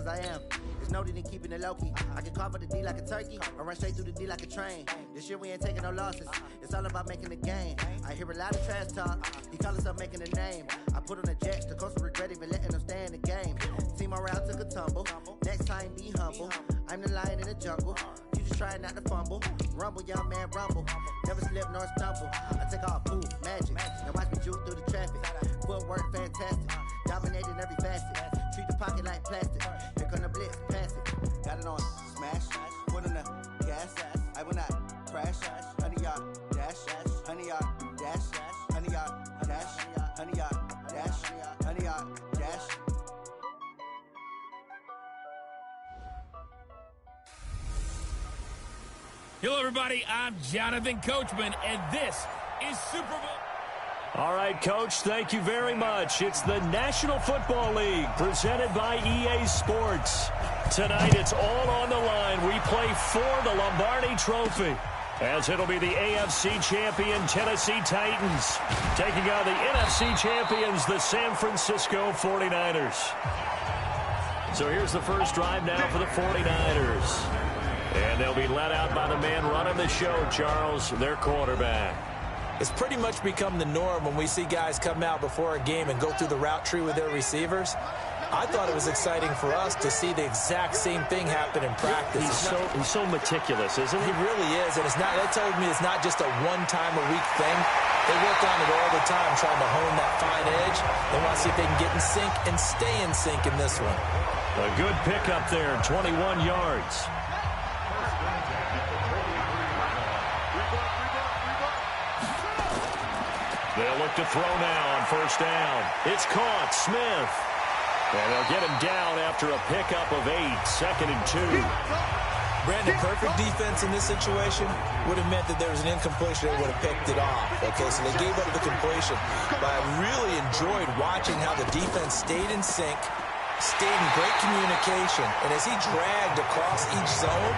I am. There's no need in keeping it low-key. I can carve up the D like a turkey, or run straight through the D like a train. This year we ain't taking no losses. It's all about making the game. I hear a lot of trash talk. He call himself making a name. I put on the jets, the coast regret even letting them stay in the game. Team morale took a tumble. Next time, be humble. I'm the lion in the jungle. You just try not to fumble. Rumble, young man, rumble. Never slip nor stumble. I take off, poof, magic. Now watch me juke through the traffic. Footwork, fantastic. Dominating every facet. Treat the pocket like plastic. Here come the blitz, pass it. Got it on, smash. Put in the gas. I will not crash. 100-yard dash. 100-yard dash. 100-yard dash. 100-yard dash. 100-yard dash. Hello, everybody. I'm Jonathan Coachman, and this is Super Bowl. All right, Coach, thank you very much. It's the National Football League presented by EA Sports. Tonight, it's all on the line. We play for the Lombardi Trophy, as it'll be the AFC champion Tennessee Titans taking on the NFC champions, the San Francisco 49ers. So here's the first drive now for the 49ers. And they'll be let out by the man running the show, Charles, their quarterback. It's pretty much become the norm when we see guys come out before a game and go through the route tree with their receivers. I thought it was exciting for us to see the exact same thing happen in practice. He's so meticulous, isn't he? He really is, and they told me it's not just a one-time-a-week thing. They work on it all the time, trying to hone that fine edge. They want to see if they can get in sync and stay in sync in this one. A good pickup there, 21 yards. They'll look to throw now on first down. It's caught. Smith. And they'll get him down after a pickup of 8. 2nd and 2. Brandon, perfect defense in this situation would have meant that there was an incompletion. They would have picked it off. Okay, so they gave up the completion. But I really enjoyed watching how the defense stayed in sync, stayed in great communication. And as he dragged across each zone,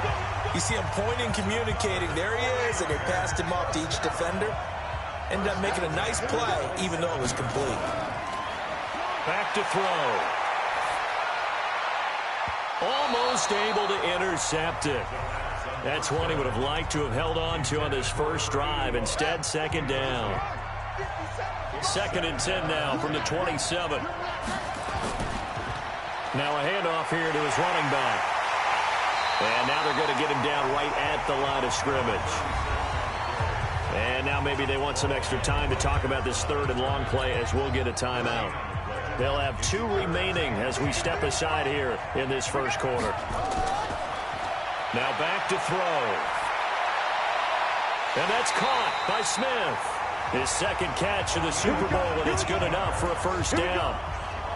you see him pointing, communicating. There he is, and they passed him off to each defender. Ended up making a nice play, even though it was complete. Back to throw. Almost able to intercept it. That's one he would have liked to have held on to on this first drive. Instead, 2nd down. 2nd and 10 now from the 27. Now a handoff here to his running back. And now they're going to get him down right at the line of scrimmage. And now maybe they want some extra time to talk about this 3rd and long play as we'll get a timeout. They'll have 2 remaining as we step aside here in this first quarter. Now back to throw. And that's caught by Smith. His 2nd catch of the Super Bowl, and it's good enough for a first down.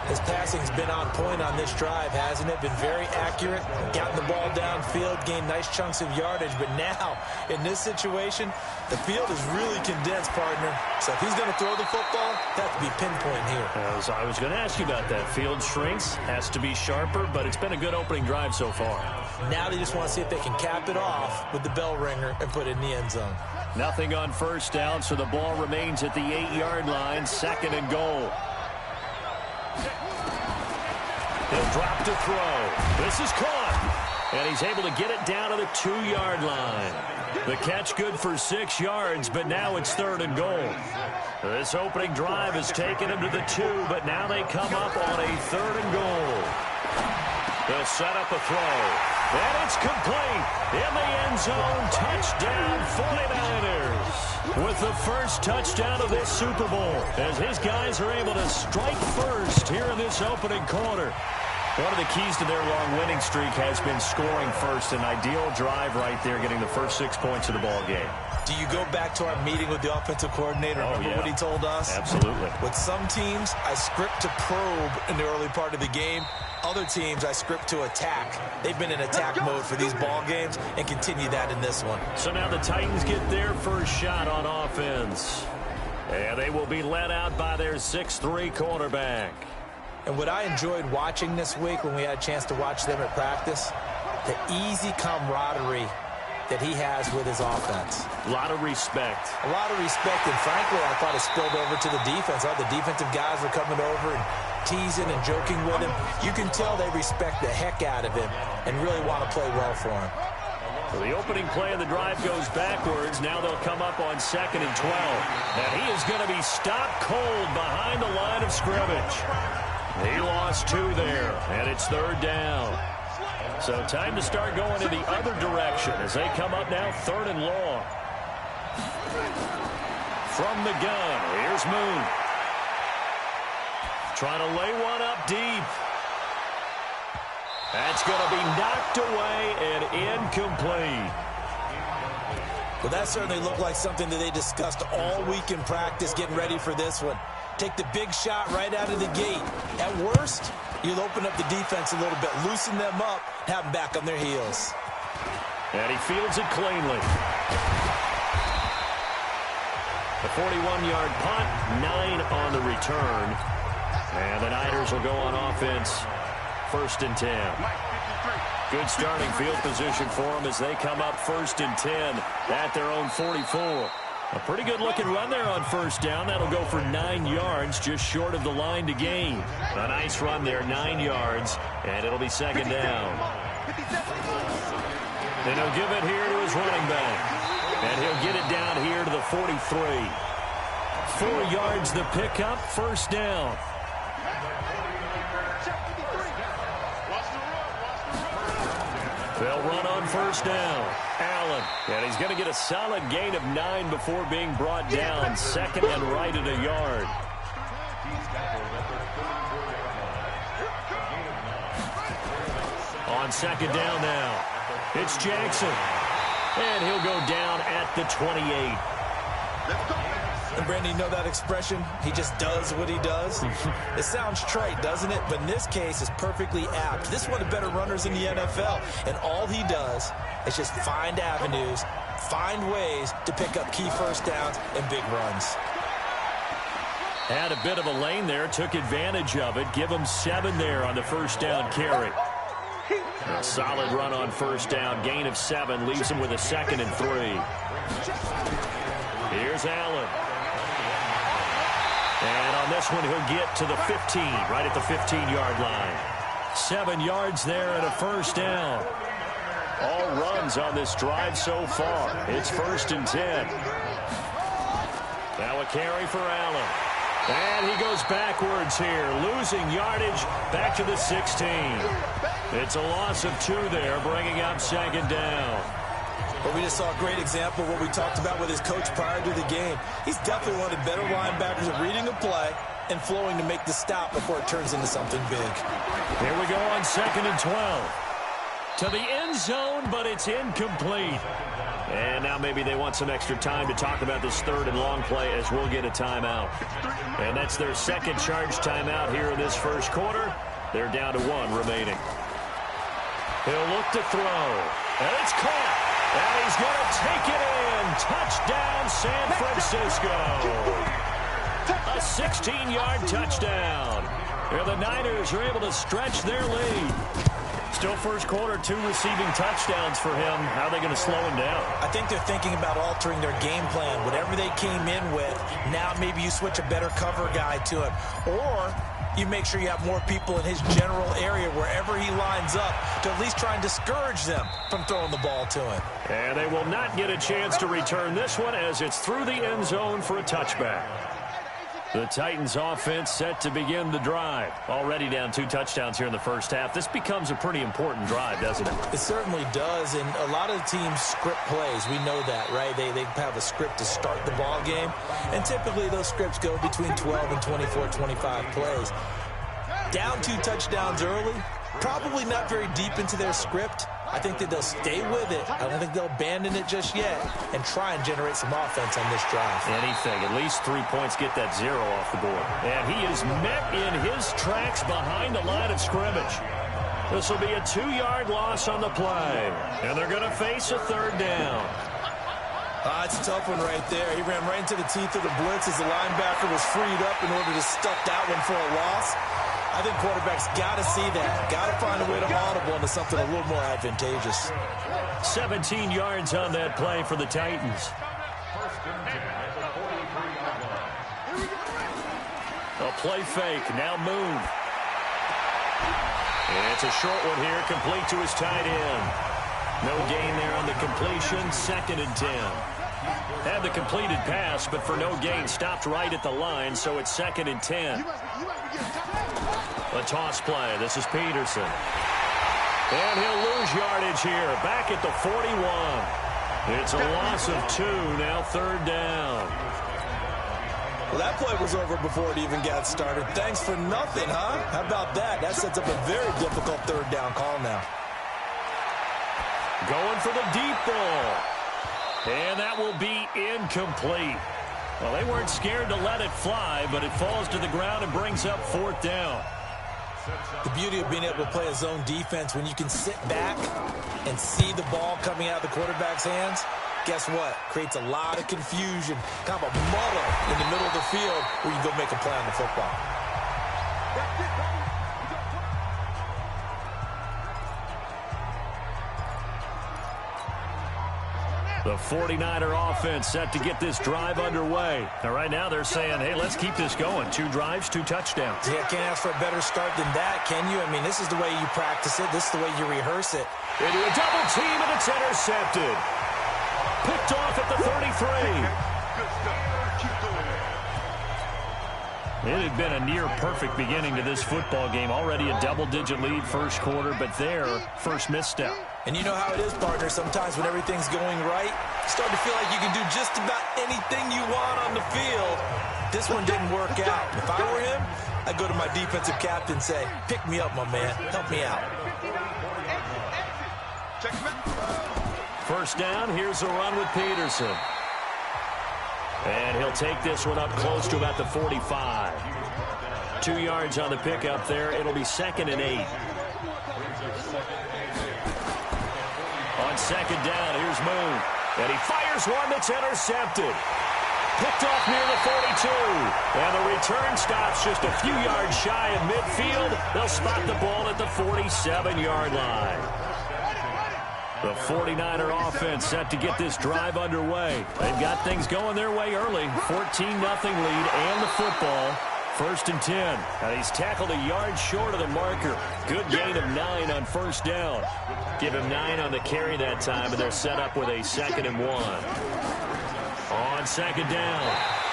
His passing's been on point on this drive, hasn't it? Been very accurate, gotten the ball downfield, gained nice chunks of yardage. But now, in this situation, the field is really condensed, partner. So if he's going to throw the football, that has to be pinpoint here. I was going to ask you about that. Field shrinks, has to be sharper, but it's been a good opening drive so far. Now they just want to see if they can cap it off with the bell ringer and put it in the end zone. Nothing on first down, so the ball remains at the 8-yard line, 2nd and goal. He'll drop to throw. This is caught. And he's able to get it down to the 2-yard line. The catch good for 6 yards, but now it's 3rd and goal. This opening drive has taken him to the 2, but now they come up on a 3rd and goal. They'll set up a throw. And it's complete. In the end zone, touchdown 49ers. With the first touchdown of this Super Bowl, as his guys are able to strike first here in this opening quarter. One of the keys to their long winning streak has been scoring first. An ideal drive right there, getting the first 6 points of the ball game. Do you go back to our meeting with the offensive coordinator? Remember what he told us? Absolutely. With some teams, I script to probe in the early part of the game. Other teams, I script to attack. They've been in attack mode for these ball games and continue that in this one. So now the Titans get their first shot on offense. And they will be led out by their 6'3" quarterback. And what I enjoyed watching this week when we had a chance to watch them at practice, the easy camaraderie that he has with his offense. A lot of respect. A lot of respect, and frankly, I thought it spilled over to the defense. All the defensive guys were coming over and teasing and joking with him. You can tell they respect the heck out of him and really want to play well for him. So the opening play of the drive goes backwards. Now they'll come up on 2nd and 12. And he is going to be stopped cold behind the line of scrimmage. He lost 2 there, and it's 3rd down. So time to start going in the other direction as they come up now 3rd and long. From the gun, here's Moon. Trying to lay one up deep. That's going to be knocked away and incomplete. Well, that certainly looked like something that they discussed all week in practice getting ready for this one. Take the big shot right out of the gate. At worst, you'll open up the defense a little bit, loosen them up, have them back on their heels. And he fields it cleanly. The 41-yard punt, 9 on the return. And the Niners will go on offense, 1st and 10. Good starting field position for them as they come up 1st and 10 at their own 44. A pretty good-looking run there on 1st down. That'll go for 9 yards, just short of the line to gain. A nice run there, 9 yards, and it'll be 2nd down. Then he'll give it here to his running back, and he'll get it down here to the 43. 4 yards the pickup, 1st down. They'll run on 1st down. Allen, and he's going to get a solid gain of 9 before being brought down. 2nd and right at a yard. On 2nd down now, it's Jackson. And he'll go down at the 28. And Brandon, you know that expression? He just does what he does. It sounds trite, doesn't it? But in this case, it's perfectly apt. This is one of the better runners in the NFL. And all he does is just find avenues, find ways to pick up key 1st downs and big runs. Had a bit of a lane there, took advantage of it. Give him 7 there on the 1st down carry. A solid run on 1st down, gain of 7, leaves him with a 2nd and 3. Here's Allen. And on this one, he'll get to the 15, right at the 15-yard line. 7 yards there and a 1st down. All runs on this drive so far. It's 1st and 10. Now a carry for Allen. And he goes backwards here, losing yardage back to the 16. It's a loss of 2 there, bringing up 2nd down. But we just saw a great example of what we talked about with his coach prior to the game. He's definitely one of the better linebackers at reading a play and flowing to make the stop before it turns into something big. Here we go on 2nd and 12. To the end zone, but it's incomplete. And now maybe they want some extra time to talk about this 3rd and long play as we'll get a timeout. And that's their 2nd charge timeout here in this 1st quarter. They're down to 1 remaining. He'll look to throw. And it's caught. And he's going to take it in. Touchdown, San Francisco. A 16-yard touchdown. And the Niners are able to stretch their lead. Still 1st quarter, 2 receiving touchdowns for him. How are they going to slow him down? I think they're thinking about altering their game plan. Whatever they came in with, now maybe you switch a better cover guy to him. Or you make sure you have more people in his general area wherever he lines up to at least try and discourage them from throwing the ball to him. And they will not get a chance to return this one as it's through the end zone for a touchback. The Titans offense set to begin the drive. Already down 2 touchdowns here in the 1st half. This becomes a pretty important drive, doesn't it? It certainly does, and a lot of the teams script plays. We know that, right? They have a script to start the ball game, and typically those scripts go between 12 and 24, 25 plays. Down 2 touchdowns early, probably not very deep into their script. I think that they'll stay with it. I don't think they'll abandon it just yet and try and generate some offense on this drive. Anything. At least 3 points, get that 0 off the board. And he is met in his tracks behind the line of scrimmage. This will be a 2-yard loss on the play. And they're going to face a 3rd down. It's a tough one right there. He ran right into the teeth of the blitz as the linebacker was freed up in order to stuff that one for a loss. I think quarterbacks got to see that. Got to find a way to audible into something a little more advantageous. 17 yards on that play for the Titans. A play fake. Now Moon. And it's a short one here, complete to his tight end. No gain there on the completion, 2nd and 10. Had the completed pass, but for no gain, stopped right at the line, so it's 2nd and 10. A toss play. This is Peterson. And he'll lose yardage here, back at the 41. It's a loss of 2, now 3rd down. Well, that play was over before it even got started. Thanks for nothing, huh? How about that? That sets up a very difficult 3rd down call now. Going for the deep ball. And that will be incomplete. Well, they weren't scared to let it fly, but it falls to the ground and brings up 4th down. The beauty of being able to play a zone defense when you can sit back and see the ball coming out of the quarterback's hands, guess what? Creates a lot of confusion, kind of a muddle in the middle of the field where you go make a play on the football. The 49er offense set to get this drive underway. Now, right now they're saying, hey, let's keep this going. 2 drives, 2 touchdowns. Yeah, can't ask for a better start than that, can you? I mean, this is the way you practice it. This is the way you rehearse it. Into a double team, and it's intercepted. Picked off at the 33. It had been a near-perfect beginning to this football game. Already a double-digit lead first quarter, but their first misstep. And you know how it is, partner. Sometimes when everything's going right, you start to feel like you can do just about anything you want on the field. This one didn't work out. If I were him, I'd go to my defensive captain and say, pick me up, my man. Help me out. First down, here's a run with Peterson. And he'll take this one up close to about the 45. 2 yards on the pickup there. It'll be 2nd and 8. On 2nd down, here's Moon. And he fires one that's intercepted. Picked off near the 42. And the return stops just a few yards shy of midfield. They'll spot the ball at the 47-yard line. The 49er offense set to get this drive underway. They've got things going their way early. 14-0 lead and the football. 1st and 10. Now he's tackled a yard short of the marker. Good gain of 9 on 1st down. Give him 9 on the carry that time, and they're set up with a 2nd and 1. On 2nd down,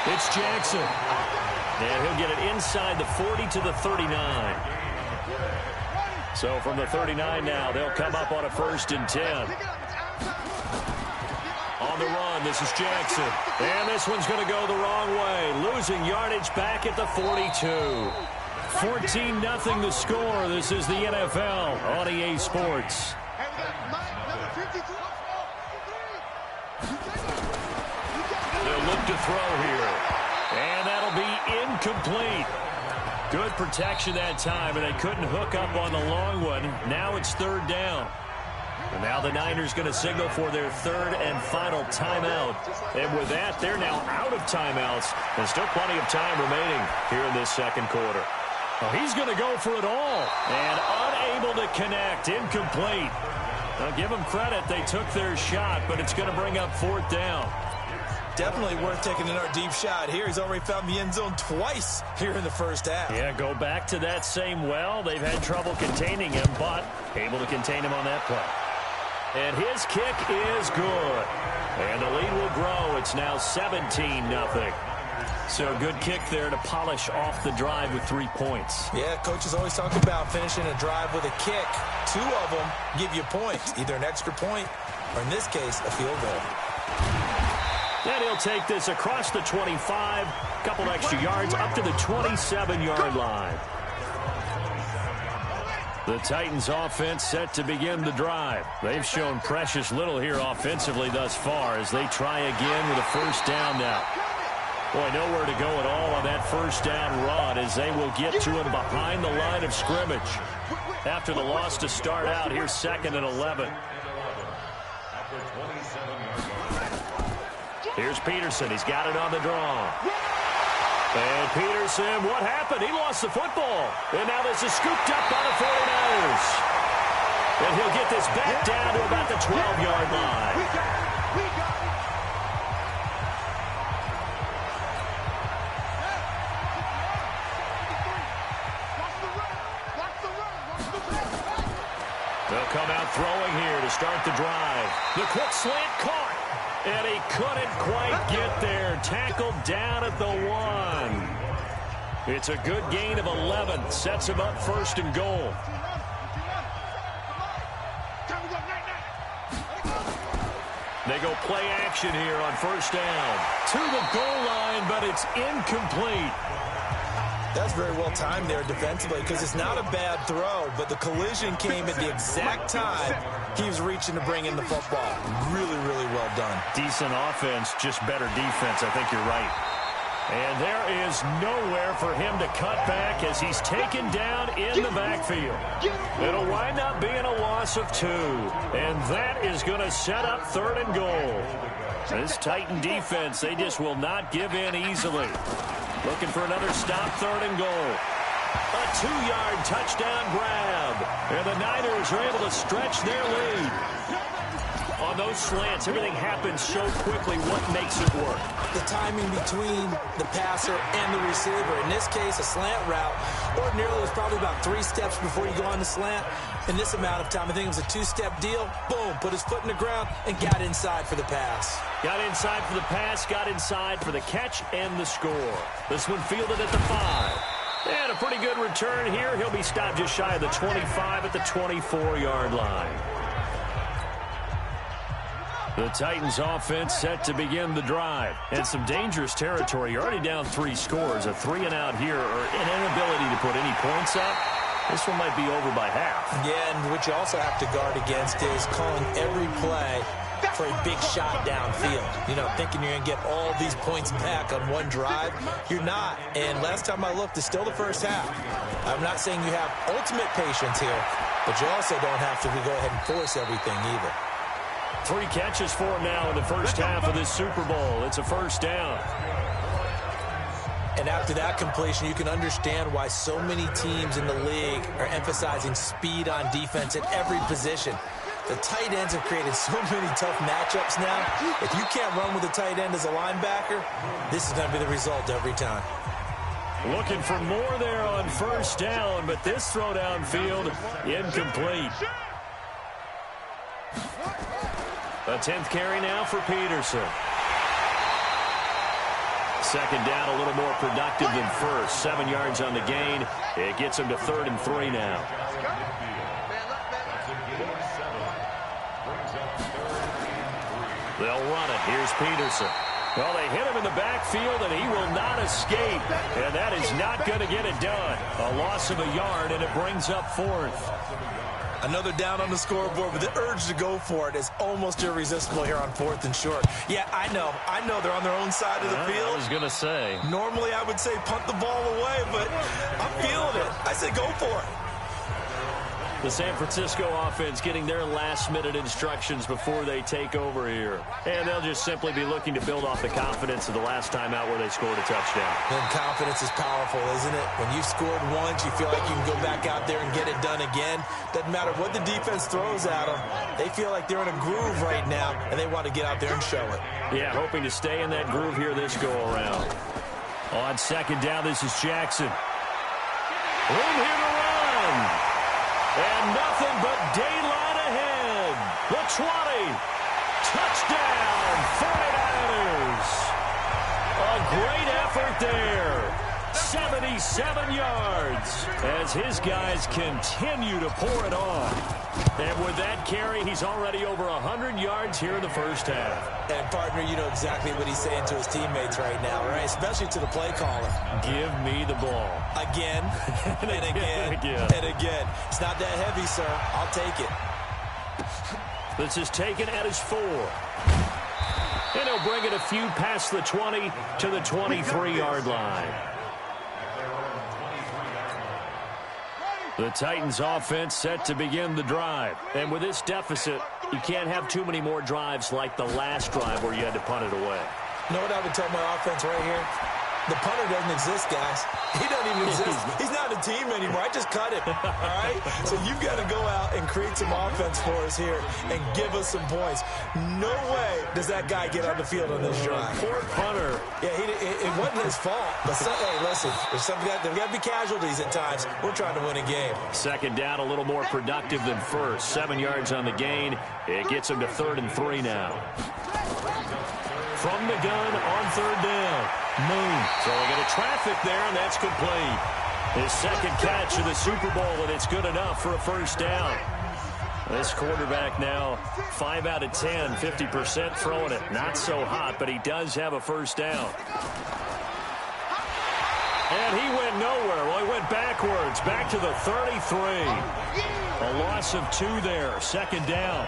it's Jackson. And he'll get it inside the 40 to the 39. So from the 39 now, they'll come up on a 1st and 10. On the run, this is Jackson. And this one's going to go the wrong way. Losing yardage back at the 42. 14-0 the score. This is the NFL on EA Sports. They'll look to throw here. And that'll be incomplete. Good protection that time, and they couldn't hook up on the long one. Now it's 3rd down. And now the Niners going to signal for their 3rd and final timeout. And with that, they're now out of timeouts. And still plenty of time remaining here in this 2nd quarter. Well, he's going to go for it all. And unable to connect. Incomplete. Now, give them credit. They took their shot, but it's going to bring up 4th down. Definitely worth taking another deep shot here. He's already found the end zone twice here in the 1st half. Yeah, go back to that same well. They've had trouble containing him, but able to contain him on that play. And his kick is good. And the lead will grow. It's now 17-0. So good kick there to polish off the drive with 3 points. Yeah, coaches always talk about finishing a drive with a kick. 2 of them give you points, either an extra point or, in this case, a field goal. Then he'll take this across the 25, couple extra yards up to the 27-yard line. The Titans offense set to begin the drive. They've shown precious little here offensively thus far as they try again with a 1st down now. Boy, nowhere to go at all on that 1st down run as they will get to him behind the line of scrimmage. After the loss to start out, here's 2nd and 11. Here's Peterson. He's got it on the draw. And Peterson, what happened? He lost the football. And now this is scooped up by the 49ers. And he'll get this back down to about the 12-yard line. They'll come out throwing here to start the drive. The quick slant caught. And he couldn't quite get there. Tackled down at the 1. It's a good gain of 11. Sets him up 1st and goal. They go play action here on 1st down. To the goal line, but it's incomplete. That's very well timed there defensively because it's not a bad throw, but the collision came at the exact time he was reaching to bring in the football. Really, really well done. Decent offense, just better defense. I think you're right. And there is nowhere for him to cut back as he's taken down in the backfield. It'll wind up being a loss of 2. And that is going to set up 3rd and goal. This Titan defense, they just will not give in easily. Looking for another stop, 3rd and goal. A 2-yard touchdown grab. And the Niners are able to stretch their lead. On those slants, everything happens so quickly. What makes it work? The timing between the passer and the receiver. In this case, a slant route. Ordinarily, it's probably about 3 steps before you go on the slant. In this amount of time, I think it was a 2-step deal. Boom, put his foot in the ground and got inside for the pass. Got inside for the pass, got inside for the catch and the score. This one fielded at the 5. And a pretty good return here. He'll be stopped just shy of the 25 at the 24-yard line. The Titans offense set to begin the drive. And some dangerous territory. You're already down 3 scores. A 3-and-out here or an inability to put any points up. This one might be over by half. Yeah, and what you also have to guard against is calling every play for a big shot downfield. You know, thinking you're going to get all these points back on one drive. You're not. And last time I looked, it's still the first half. I'm not saying you have ultimate patience here, but you also don't have to go ahead and force everything either. 3 catches for him now in the first half of this Super Bowl. It's a 1st down. And after that completion, you can understand why so many teams in the league are emphasizing speed on defense at every position. The tight ends have created so many tough matchups now. If you can't run with a tight end as a linebacker, this is going to be the result every time. Looking for more there on 1st down, but this throw downfield incomplete. A 10th carry now for Peterson. 2nd down, a little more productive than 1st. 7 yards on the gain. It gets him to 3rd and 3 now. They'll run it. Here's Peterson. Well, they hit him in the backfield, and he will not escape. And that is not going to get it done. A loss of a yard, and it brings up 4th. Another down on the scoreboard, but the urge to go for it is almost irresistible here on 4th and short. Yeah, I know they're on their own side of the field. I was going to say. Normally I would say punt the ball away, but I'm feeling it. I say go for it. The San Francisco offense getting their last-minute instructions before they take over here. And they'll just simply be looking to build off the confidence of the last time out where they scored a touchdown. And confidence is powerful, isn't it? When you've scored once, you feel like you can go back out there and get it done again. Doesn't matter what the defense throws at them. They feel like they're in a groove right now, and they want to get out there and show it. Yeah, hoping to stay in that groove here this go-around. On 2nd down, this is Jackson. Room here to run. And nothing but daylight ahead. The 20. Touchdown, 49ers. A great effort there. 77 yards as his guys continue to pour it on. And with that carry, he's already over 100 yards here in the first half. And, partner, you know exactly what he's saying to his teammates right now, right? Especially to the play caller. Give me the ball. Again, and again, and again. It's not that heavy, sir. I'll take it. This is taken at his 4. And he'll bring it a few past the 20 to the 23-yard line. The Titans offense set to begin the drive. And with this deficit, you can't have too many more drives like the last drive where you had to punt it away. You know what I would tell my offense right here? The punter doesn't exist, guys. He doesn't even exist. He's not a team anymore. I just cut him, all right? So you've got to go out and create some offense for us here and give us some points. No way does that guy get on the field on this drive. Poor punter. Yeah, it wasn't his fault. But, hey, listen, there's got to be casualties at times. We're trying to win a game. Second down, a little more productive than first. 7 yards on the gain. It gets him to 3rd and 3 now. From the gun on 3rd down. Moon throwing into traffic there, and that's complete. His second catch of the Super Bowl, and it's good enough for a first down. This quarterback now 5 out of 10, 50% throwing it. Not so hot, but he does have a first down. And he went nowhere. Well, he went backwards, back to the 33. A loss of 2 there, second down.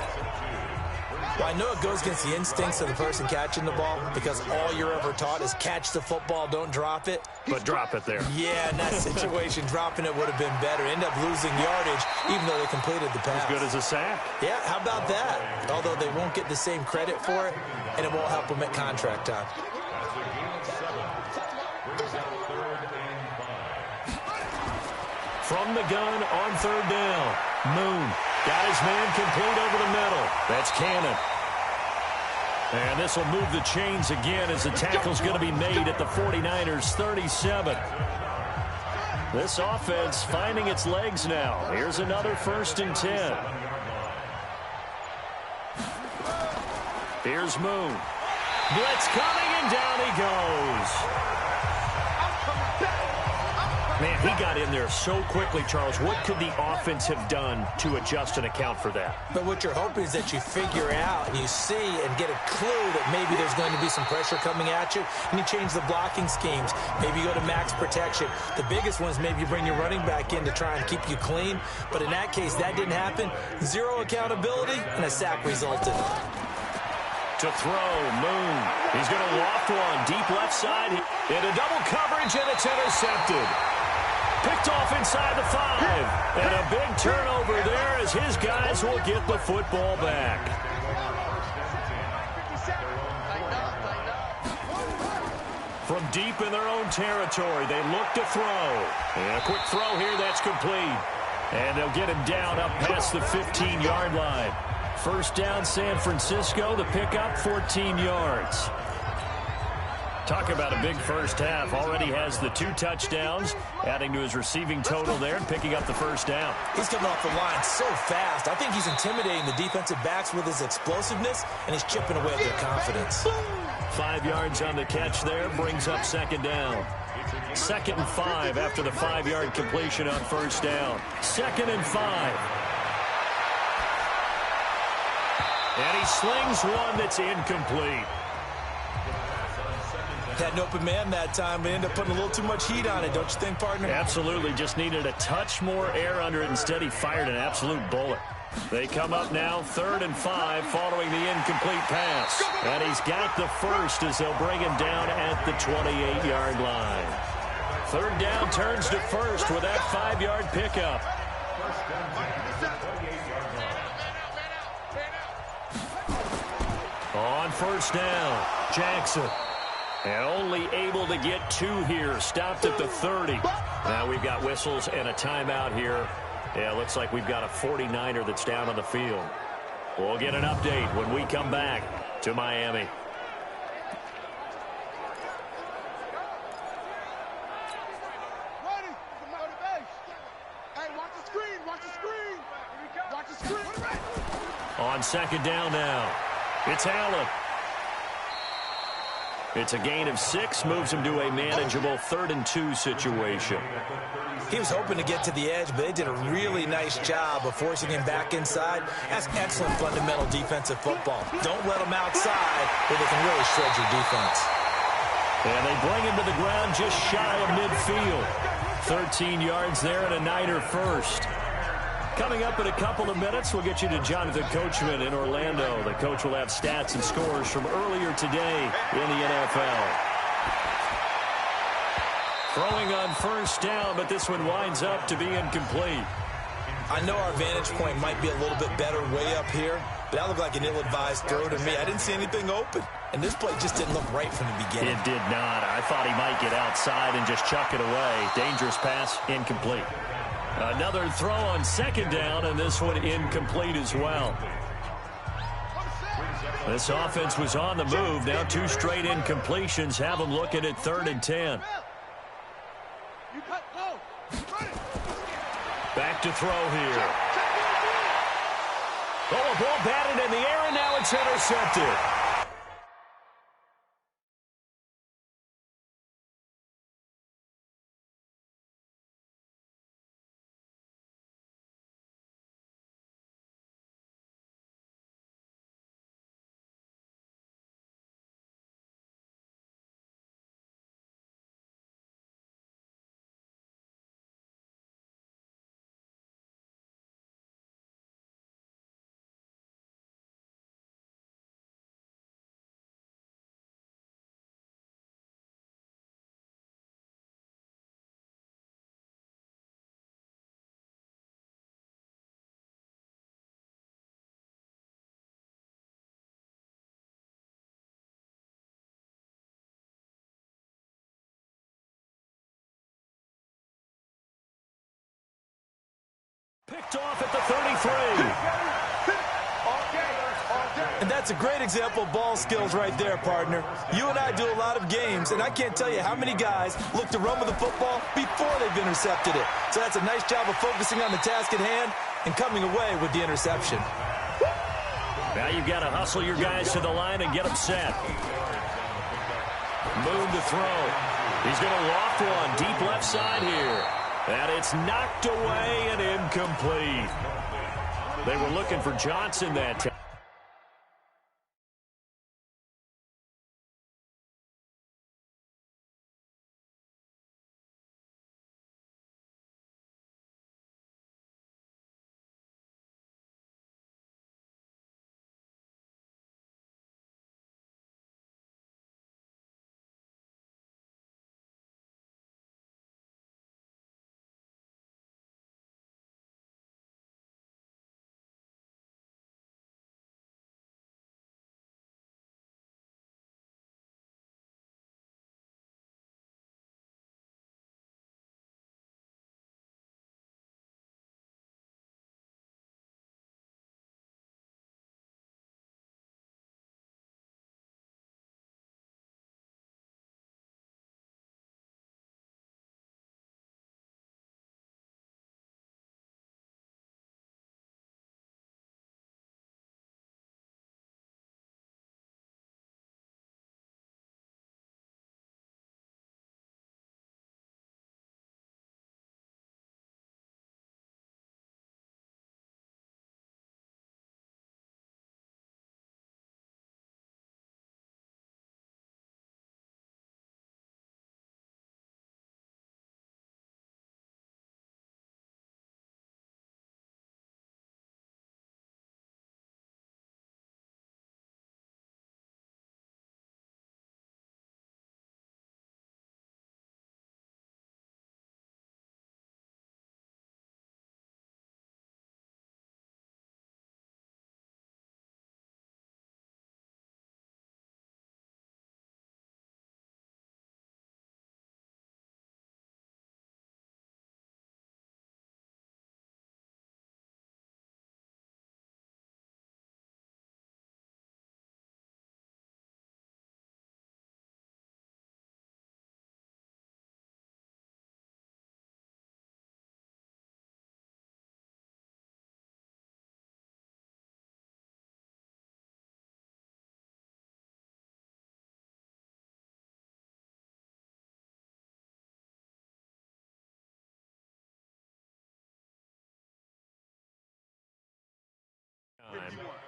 Well, I know it goes against the instincts of the person catching the ball because all you're ever taught is catch the football, don't drop it. But drop it there. Yeah, in that situation, dropping it would have been better. End up losing yardage, even though they completed the pass. As good as a sack. Yeah, how about that? Although they won't get the same credit for it, and it won't help them at contract time. From the gun on 3rd down. Moon got his man complete over the middle. That's Cannon. And this will move the chains again as the tackle's going to be made at the 49ers 37. This offense finding its legs now. Here's another 1st and 10. Here's Moon. Blitz coming, and down he goes. Man, he got in there so quickly, Charles. What could the offense have done to adjust and account for that? But what you're hoping is that you figure out and you see and get a clue that maybe there's going to be some pressure coming at you, and you change the blocking schemes. Maybe you go to max protection. The biggest one is maybe you bring your running back in to try and keep you clean. But in that case, that didn't happen. 0 accountability, and a sack resulted. To throw, Moon. He's going to loft one deep left side. Into double coverage, and it's intercepted. Picked off inside the 5. And a big turnover there as his guys will get the football back. From deep in their own territory, they look to throw. And a quick throw here, that's complete. And they'll get him down up past the 15-yard line. First down, San Francisco. The pickup, 14 yards. Talk about a big first half. Already has the 2 touchdowns, adding to his receiving total there and picking up the first down. He's coming off the line so fast. I think he's intimidating the defensive backs with his explosiveness, and he's chipping away at their confidence. 5 yards on the catch there, brings up second down. 2nd and 5 after the 5-yard completion on first down. 2nd and 5. And he slings one that's incomplete. Had an open man that time, but ended up putting a little too much heat on it, don't you think, partner? Absolutely. Just needed a touch more air under it. Instead, he fired an absolute bullet. They come up now 3rd and 5 following the incomplete pass. And he's got the first as they'll bring him down at the 28-yard line. 3rd down turns to first with that 5-yard pickup. On first down, Jackson. And only able to get 2 here. Stopped at the 30. Now we've got whistles and a timeout here. Yeah, looks like we've got a 49er that's down on the field. We'll get an update when we come back to Miami. On second down now, it's Allen. It's a gain of 6, moves him to a manageable 3rd and 2 situation. He was hoping to get to the edge, but they did a really nice job of forcing him back inside. That's excellent fundamental defensive football. Don't let them outside where they can really shred your defense. And they bring him to the ground just shy of midfield. 13 yards there and a Niner first. Coming up in a couple of minutes, we'll get you to Jonathan Coachman in Orlando. The coach will have stats and scores from earlier today in the NFL. Throwing on first down, but this one winds up to be incomplete. I know our vantage point might be a little bit better way up here, but that looked like an ill-advised throw to me. I didn't see anything open, and this play just didn't look right from the beginning. It did not. I thought he might get outside and just chuck it away. Dangerous pass, incomplete. Another throw on second down, and this one incomplete as well. This offense was on the move. Now 2 straight incompletions have them looking at 3rd and 10. Back to throw here. Oh, a ball batted in the air, and now it's intercepted. Picked off at the 33. And that's a great example of ball skills right there, partner. You and I do a lot of games, and I can't tell you how many guys look to run with the football before they've intercepted it. So that's a nice job of focusing on the task at hand and coming away with the interception. Now you've got to hustle your guys to the line and get them set. Moon to throw. He's going to loft one deep left side here. And it's knocked away and incomplete. They were looking for Johnson that time.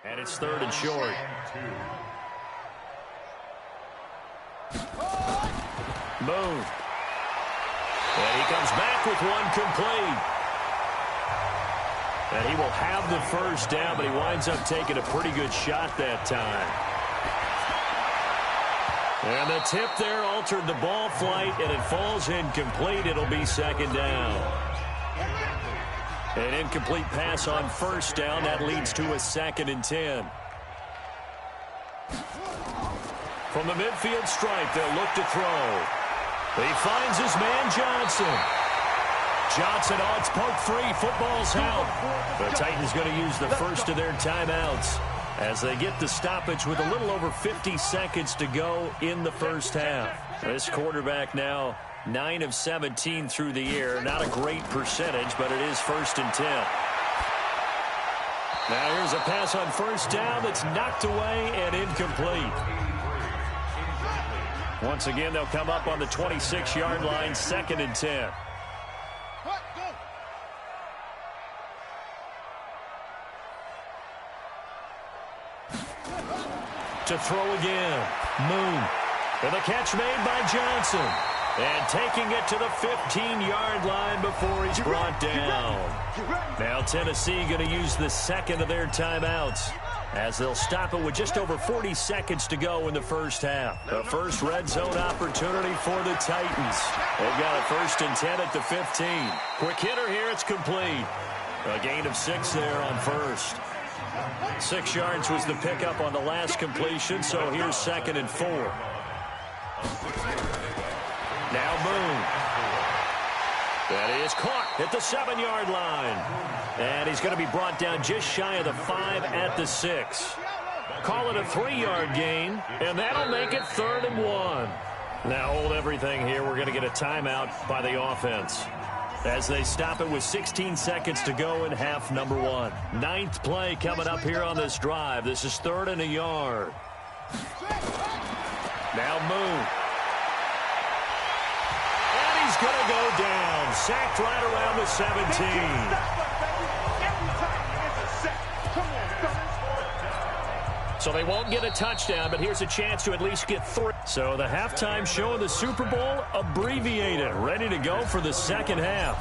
And it's 3rd and short. Moon. And he comes back with one complete. And he will have the first down, but he winds up taking a pretty good shot that time. And the tip there altered the ball flight, and it falls incomplete. It'll be 2nd down. An incomplete pass on first down. That leads to a 2nd and 10. From the midfield stripe, they'll look to throw. He finds his man Johnson. Johnson, oh, it's poked free. Football's out. The Titans going to use the first of their timeouts as they get the stoppage with a little over 50 seconds to go in the first half. This quarterback now 9 of 17 through the air. Not a great percentage, but it is 1st and 10. Now here's a pass on first down that's knocked away and incomplete. Once again, they'll come up on the 26-yard line, 2nd and 10. To throw again. Moon. And the catch made by Johnson. And taking it to the 15-yard line before he's brought down. Now Tennessee going to use the second of their timeouts as they'll stop it with just over 40 seconds to go in the first half. The first red zone opportunity for the Titans. They've got a 1st and 10 at the 15. Quick hitter here. It's complete. A gain of 6 there on first. 6 yards was the pickup on the last completion, so here's 2nd and 4. Now Boone. That is caught at the 7-yard line. And he's going to be brought down just shy of the 5 at the 6. Call it a 3-yard gain, and that'll make it 3rd and 1. Now hold everything here. We're going to get a timeout by the offense as they stop it with 16 seconds to go in half number 1. 9th play coming up here on this drive. This is 3rd and a yard. Now Moon. And he's going to go down. Sacked right around the 17. So they won't get a touchdown, but here's a chance to at least get 3. So the halftime show of the Super Bowl abbreviated, ready to go for the second half.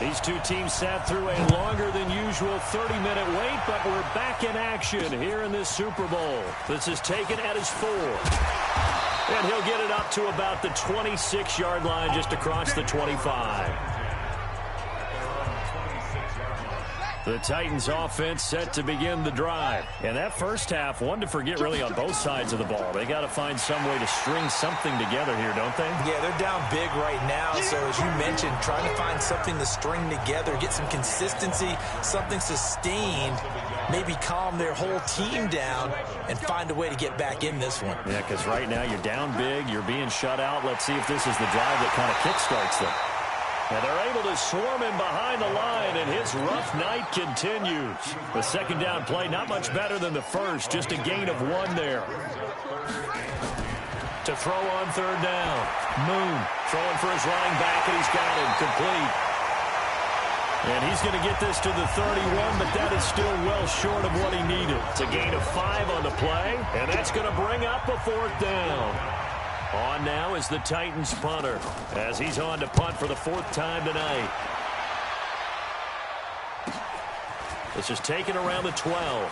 These two teams sat through a longer than usual 30-minute wait, but we're back in action here in this Super Bowl. This is taken at his 4. And he'll get it up to about the 26-yard line just across the 25. The Titans offense set to begin the drive. And that first half, one to forget really on both sides of the ball. They got to find some way to string something together here, don't they? Yeah, they're down big right now. So as you mentioned, trying to find something to string together, get some consistency, something sustained, maybe calm their whole team down and find a way to get back in this one. Yeah, because right now you're down big, you're being shut out. Let's see if this is the drive that kind of kickstarts them. And they're able to swarm him behind the line, and his rough night continues. The second down play, not much better than the first, just a gain of 1 there. To throw on 3rd down. Moon throwing for his running back, and he's got him complete. And he's going to get this to the 31, but that is still well short of what he needed. It's a gain of 5 on the play, and that's going to bring up a 4th down. On now is the Titans punter as he's on to punt for the 4th time tonight. This is taken around the 12.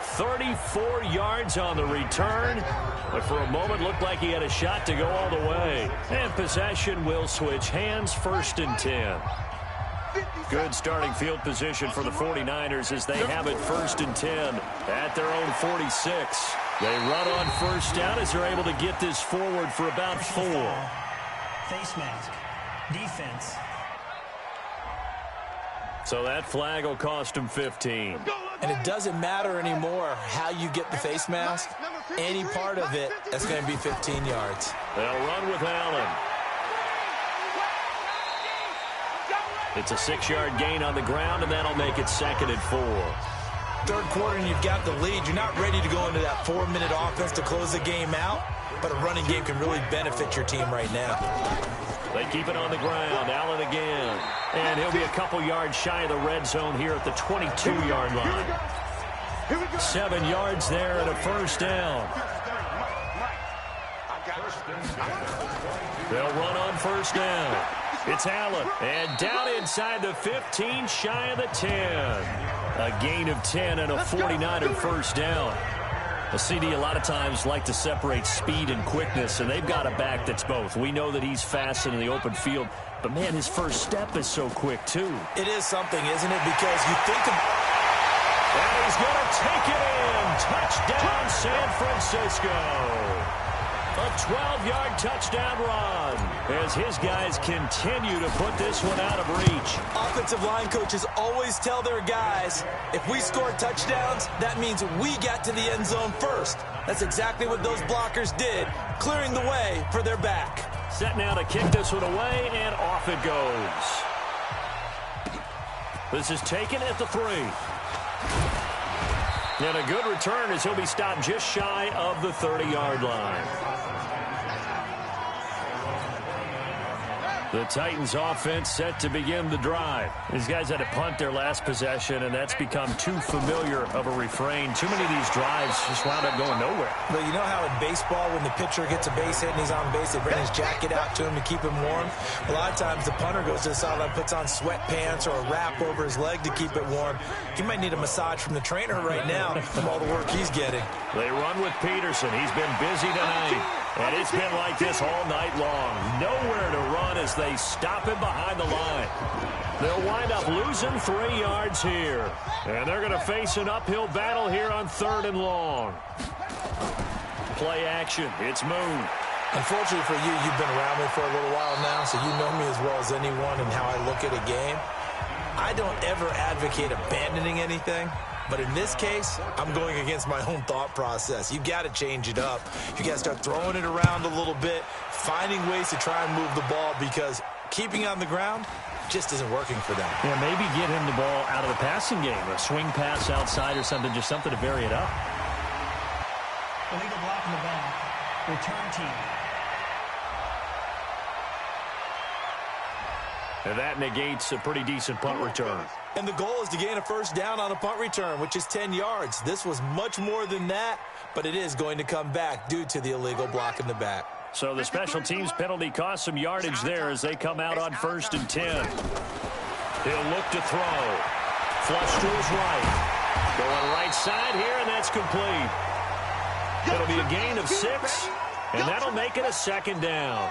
"34 yards on the return, but for a moment looked like he had a shot to go all the way. And possession will switch hands, 1st and 10. Good starting field position for the 49ers as they have it 1st and 10 at their own 46. They run on first down as they're able to get this forward for about 4. Face mask. Defense. So that flag will cost him 15. And it doesn't matter anymore how you get the face mask. Any part of it, that's going to be 15 yards. They'll run with Allen. It's a 6-yard gain on the ground, and that'll make it 2nd and 4. 3rd quarter, and you've got the lead. You're not ready to go into that 4-minute offense to close the game out, but a running game can really benefit your team right now. They keep it on the ground. Allen again. And he'll be a couple yards shy of the red zone here at the 22-yard line. 7 yards there and a 1st down. They'll run on 1st down. It's Allen. And down inside the 15, shy of the 10. A gain of 10 and a 49er 1st down. A CD a lot of times like to separate speed and quickness, and they've got a back that's both. We know that he's fast in the open field, but, man, his first step is so quick, too. It is something, isn't it? Because you think of... And he's going to take it in. Touchdown, San Francisco. A 12-yard touchdown run as his guys continue to put this one out of reach. Offensive line coaches always tell their guys, if we score touchdowns, that means we got to the end zone first. That's exactly what those blockers did, clearing the way for their back. Set now to kick this one away, and off it goes. This is taken at the 3. And a good return as he'll be stopped just shy of the 30-yard line. The Titans offense set to begin the drive. These guys had to punt their last possession, and that's become too familiar of a refrain. Too many of these drives just wound up going nowhere. But you know how in baseball, when the pitcher gets a base hit and he's on base, they bring his jacket out to him to keep him warm? A lot of times the punter goes to the sideline, puts on sweatpants or a wrap over his leg to keep it warm. He might need a massage from the trainer right now from all the work he's getting. They run with Peterson. He's been busy tonight. And it's been like this all night long. Nowhere to run as they stop him behind the line. They'll wind up losing 3 yards here. And they're going to face an uphill battle here on 3rd and long. Play action. It's Moon. Unfortunately for you, you've been around me for a little while now, so you know me as well as anyone and how I look at a game. I don't ever advocate abandoning anything. But in this case, I'm going against my own thought process. You got to change it up. You got to start throwing it around a little bit, finding ways to try and move the ball, because keeping on the ground just isn't working for them. Yeah, maybe get him the ball out of the passing game, a swing pass outside or something, just something to vary it up. Illegal block in the back. Return team. And that negates a pretty decent punt return. And the goal is to gain a first down on a punt return, which is 10 yards. This was much more than that, but it is going to come back due to the illegal block in the back. So the special teams penalty cost some yardage there as they come out on 1st and 10. He'll look to throw. Flush to his right. Going right side here, and that's complete. It'll be a gain of 6, and that'll make it a 2nd down.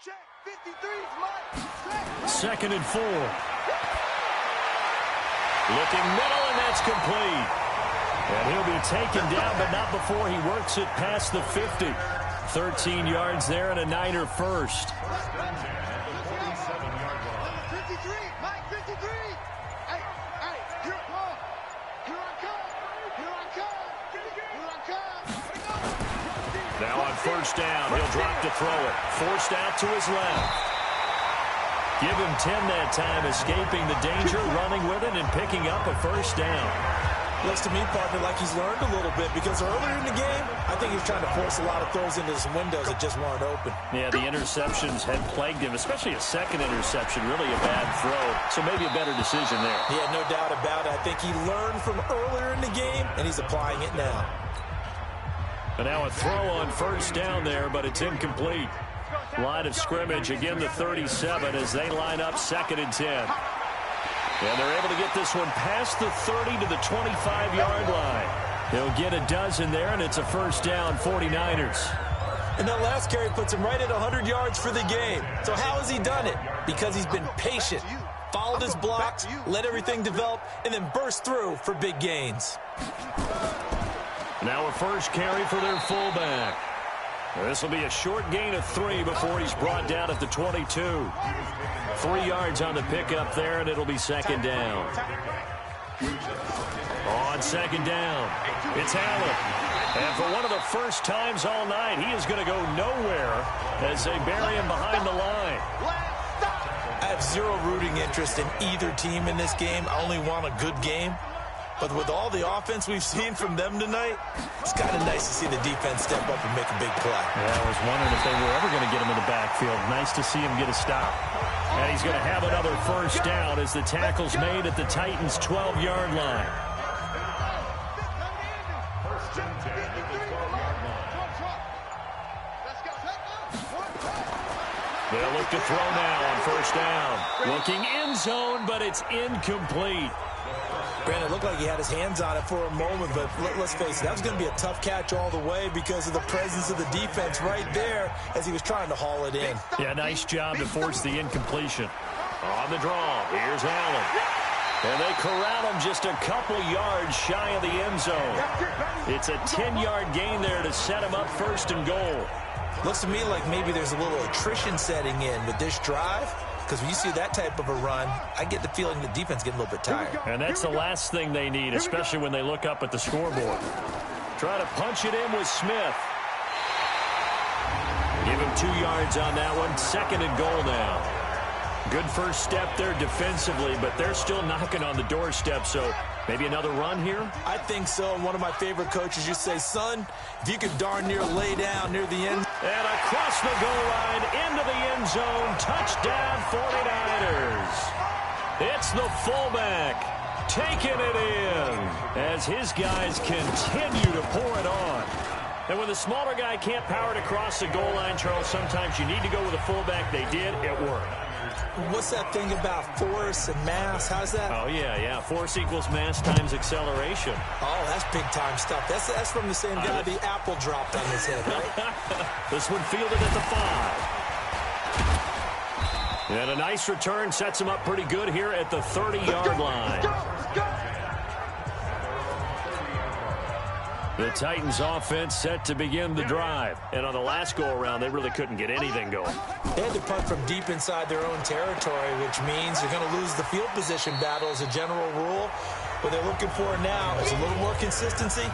Check, 53's mine. 2nd and 4. Looking middle, and that's complete. And he'll be taken down, but not before he works it past the 50. 13 yards there and a Niner first. 53, Mike, 53. Hey, here I come. Here I come. Here I come. Here I come. Now on 1st down, he'll drop to throw it. Forced out to his left. Give him 10 that time, escaping the danger, running with it, and picking up a 1st down. Looks to me, partner, like he's learned a little bit, because earlier in the game, I think he was trying to force a lot of throws into some windows that just weren't open. Yeah, the interceptions had plagued him, especially a 2nd interception, really a bad throw. So maybe a better decision there. Yeah, no doubt about it. I think he learned from earlier in the game, and he's applying it now. And now a throw on 1st down there, but it's incomplete. Line of scrimmage, again the 37 as they line up 2nd and 10. And they're able to get this one past the 30 to the 25-yard line. They'll get a dozen there, and it's a 1st down, 49ers. And that last carry puts him right at 100 yards for the game. So how has he done it? Because he's been patient, followed his blocks, let everything develop, and then burst through for big gains. Now a first carry for their fullback. This will be a short gain of 3 before he's brought down at the 22. 3 yards on the pickup there, and it'll be 2nd down. On 2nd down, it's Allen. And for one of the first times all night, he is going to go nowhere as they bury him behind the line. I have zero rooting interest in either team in this game. I only want a good game. But with all the offense we've seen from them tonight, it's kind of nice to see the defense step up and make a big play. Yeah, I was wondering if they were ever going to get him in the backfield. Nice to see him get a stop. And he's going to have another first down as the tackle's made at the Titans' 12-yard line. They'll look to throw now on first down. Looking end zone, but it's incomplete. Brandon, it looked like he had his hands on it for a moment, but let's face it, that was going to be a tough catch all the way because of the presence of the defense right there as he was trying to haul it in. Yeah, nice job to force the incompletion. On the draw, here's Allen. And they corral him just a couple yards shy of the end zone. It's a 10-yard gain there to set him up first and goal. Looks to me like maybe there's a little attrition setting in with this drive, because when you see that type of a run, I get the feeling the defense getting a little bit tired. And that's the last thing they need, especially when they look up at the scoreboard. Try to punch it in with Smith. Give him 2 yards on that one. Second and goal now. Good first step there defensively, but they're still knocking on the doorstep, so maybe another run here? I think so. And one of my favorite coaches used to say, son, if you could darn near lay down near the end. And across the goal line, into the end zone, touchdown 49ers. It's the fullback taking it in as his guys continue to pour it on. And when the smaller guy can't power it across the goal line, Charles, sometimes you need to go with a fullback. They did. It worked. What's that thing about force and mass? How's that? Oh, yeah. Force equals mass times acceleration. Oh, that's big-time stuff. That's from the same guy the apple dropped on his head, right? This one fielded at the 5. And a nice return sets him up pretty good here at the 30-yard line. The Titans offense set to begin the drive. And on the last go-around, they really couldn't get anything going. They had to punt from deep inside their own territory, which means you're going to lose the field position battle as a general rule. What they're looking for now is a little more consistency,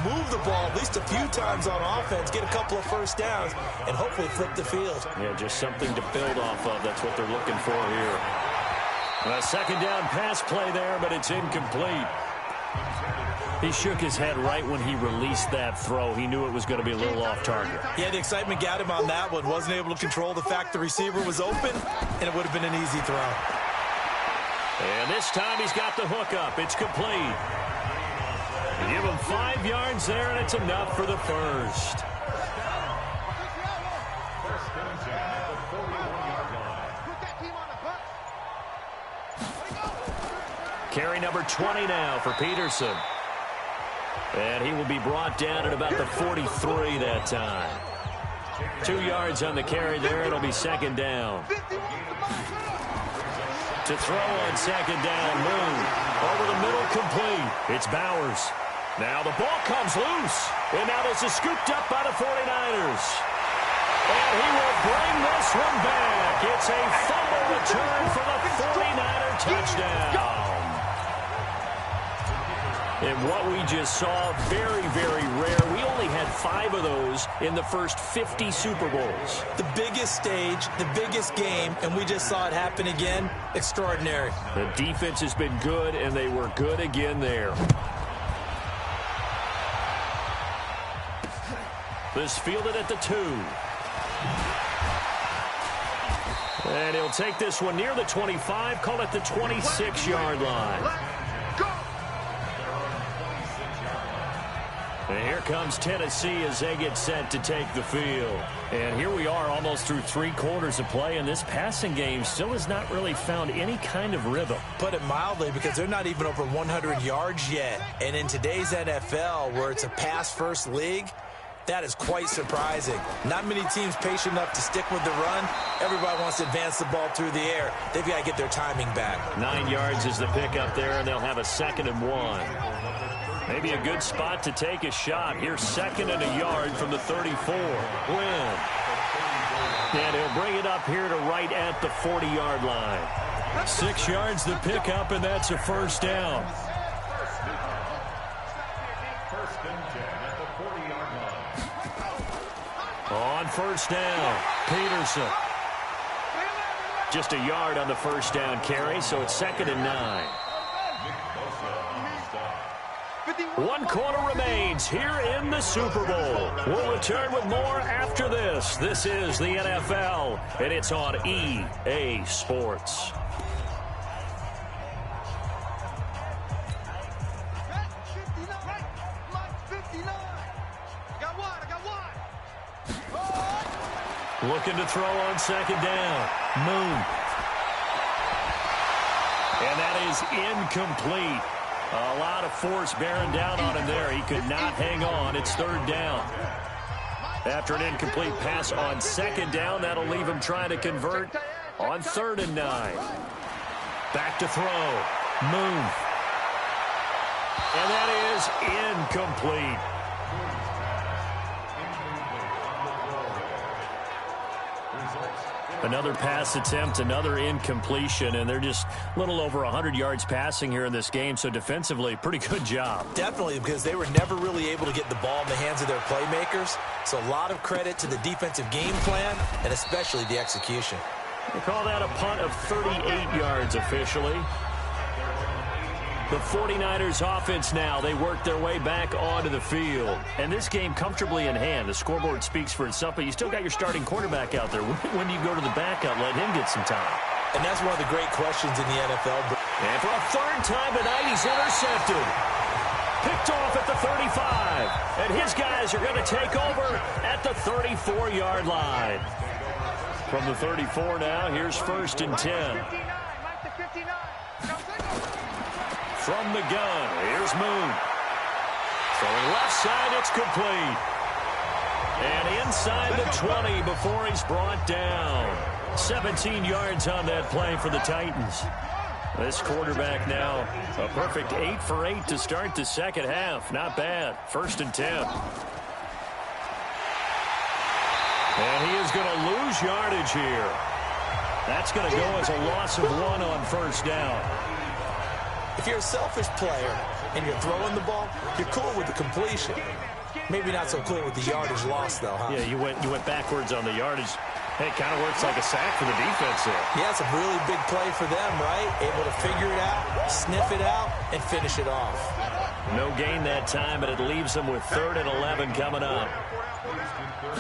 move the ball at least a few times on offense, get a couple of first downs, and hopefully flip the field. Yeah, just something to build off of. That's what they're looking for here. A second down pass play there, but it's incomplete. He shook his head right when he released that throw. He knew it was going to be a little off target. Yeah, the excitement got him on that one. Wasn't able to control the fact the receiver was open, and it would have been an easy throw. And this time he's got the hook up. It's complete. Give him 5 yards there, and it's enough for the first. Carry number 20 now for Peterson. And he will be brought down at about the 43 that time. 2 yards on the carry there. It'll be second down. To throw on second down, move. Over the middle, complete. It's Bowers. Now the ball comes loose. And now this is scooped up by the 49ers. And he will bring this one back. It's a fumble return for the 49er touchdown. And what we just saw, very, very rare. We only had 5 of those in the first 50 Super Bowls. The biggest stage, the biggest game, and we just saw it happen again. Extraordinary. The defense has been good, and they were good again there. This fielded at the 2. And he'll take this one near the 25, call it the 26-yard line. And here comes Tennessee as they get set to take the field. And here we are almost through 3 quarters of play, and this passing game still has not really found any kind of rhythm. Put it mildly, because they're not even over 100 yards yet. And in today's NFL, where it's a pass-first league, that is quite surprising. Not many teams patient enough to stick with the run. Everybody wants to advance the ball through the air. They've got to get their timing back. 9 yards is the pickup there, and they'll have a 2nd and 1. Maybe a good spot to take a shot. Here's 2nd and a yard from the 34. Win. And he'll bring it up here to right at the 40-yard line. 6 yards the pickup, and that's a first down. On first down, Peterson. Just a yard on the first down carry, so it's 2nd and 9. One quarter remains here in the Super Bowl. We'll return with more after this. This is the NFL, and it's on EA Sports. Looking to throw on second down. Moon. And that is incomplete. A lot of force bearing down on him there. He could not hang on. It's third down. After an incomplete pass on second down, that'll leave him trying to convert on 3rd and 9. Back to throw. Moon. And that is incomplete. Another pass attempt, another incompletion, and they're just a little over 100 yards passing here in this game, so defensively, pretty good job. Definitely, because they were never really able to get the ball in the hands of their playmakers, so a lot of credit to the defensive game plan and especially the execution. We'll call that a punt of 38 yards officially. The 49ers offense now, they work their way back onto the field. And this game comfortably in hand. The scoreboard speaks for itself, but you still got your starting quarterback out there. When do you go to the backup, let him get some time? And that's one of the great questions in the NFL. And for a 3rd time tonight, he's intercepted. Picked off at the 35. And his guys are going to take over at the 34-yard line. From the 34 now, here's 1st and 10. From the gun, here's Moon. Throwing left side, it's complete. And inside the 20 before he's brought down. 17 yards on that play for the Titans. This quarterback now, a perfect 8 for 8 to start the second half. Not bad. 1st and 10. And he is going to lose yardage here. That's going to go as a loss of 1 on 1st down. If you're a selfish player and you're throwing the ball, you're cool with the completion. Maybe not so cool with the yardage loss, though, huh? Yeah, you went backwards on the yardage. Hey, it kind of works like a sack for the defense there. Yeah, it's a really big play for them, right? Able to figure it out, sniff it out, and finish it off. No gain that time, but it leaves them with 3rd and 11 coming up.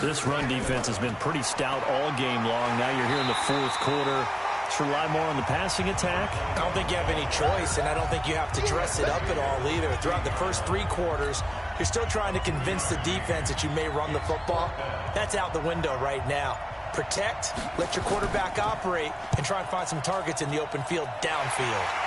This run defense has been pretty stout all game long. Now you're here in the 4th quarter. Let's rely more on the passing attack. I don't think you have any choice, and I don't think you have to dress it up at all either. Throughout the first 3 quarters, you're still trying to convince the defense that you may run the football. That's out the window right now. Protect, let your quarterback operate, and try and find some targets in the open field downfield.